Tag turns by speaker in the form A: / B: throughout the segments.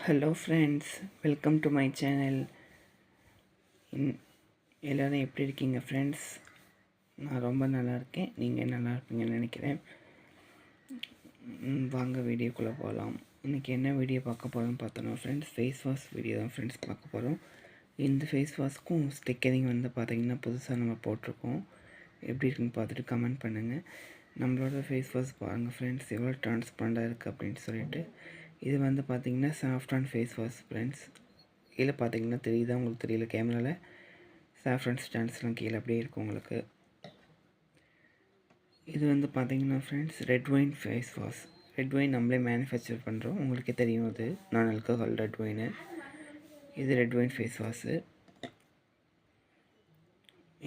A: Hello friends, welcome to my channel. எல்லோரும் எப்படி இருக்கீங்க ஃப்ரெண்ட்ஸ்? நான் ரொம்ப நல்லா இருக்கேன். நீங்கள் நல்லா இருப்பீங்கன்னு நினைக்கிறேன். வாங்க வீடியோக்குள்ளே போகலாம். இன்றைக்கி என்ன வீடியோ பார்க்க போகிறோம்னு பார்த்தோன்னா ஃப்ரெண்ட்ஸ், ஃபேஸ் வாஷ் வீடியோ தான் ஃப்ரெண்ட்ஸ் பார்க்க போகிறோம். இந்த ஃபேஸ் வாஷ்க்கும் ஸ்டிக்கரிங் பார்த்திங்கன்னா புதுசாக நம்ம போட்டிருக்கோம். எப்படி இருக்குன்னு பார்த்துட்டு கமெண்ட் பண்ணுங்கள். நம்மளோட ஃபேஸ் வாஷ் பாருங்கள் ஃப்ரெண்ட்ஸ், எவ்வளோ ட்ரான்ஸ்பரண்டாக இருக்குது அப்படின்னு சொல்லிட்டு. இது பார்த்திங்கன்னா சாஃப்ரான் ஃபேஸ் வாஷ் ஃப்ரெண்ட்ஸ். கீழே பார்த்திங்கன்னா தெரியுதா உங்களுக்கு? தெரியல கேமராவில். சாஃப்ரான் ஸ்டாண்ட்ஸ்லாம் கீழே அப்படியே இருக்கும் உங்களுக்கு. இது பார்த்திங்கன்னா friends, red wine face wash. Red wine நம்மளே மேனுஃபேக்சர் பண்ணுறோம். உங்களுக்கே தெரியும், அது நான் ஆல்கஹால் ரெட் ஒயின். இது ரெட் ஒயின் ஃபேஸ் வாஷு.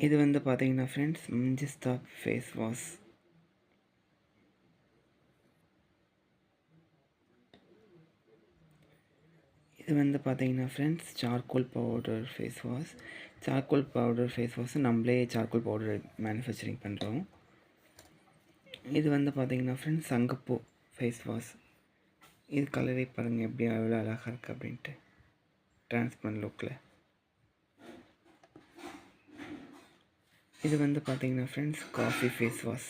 A: இது பார்த்திங்கன்னா ஃப்ரெண்ட்ஸ், மஞ்சிஸ்தா ஃபேஸ் வாஷ். இது பார்த்திங்கன்னா friends, charcoal powder face wash. Charcoal powder face wash நம்மளே சார்கோல் பவுடர் மேனுஃபேக்சரிங் பண்ணுறோம். இது பார்த்திங்கன்னா ஃப்ரெண்ட்ஸ், சங்கப்பூ ஃபேஸ் வாஷ். இது கலரே பாருங்கள் எப்படி எவ்வளோ அழகாக இருக்குது அப்படின்ட்டு, டிரான்ஸ்பரண்ட் லுக்கில். இது பார்த்திங்கன்னா ஃப்ரெண்ட்ஸ், காஃபி ஃபேஸ் வாஷ்.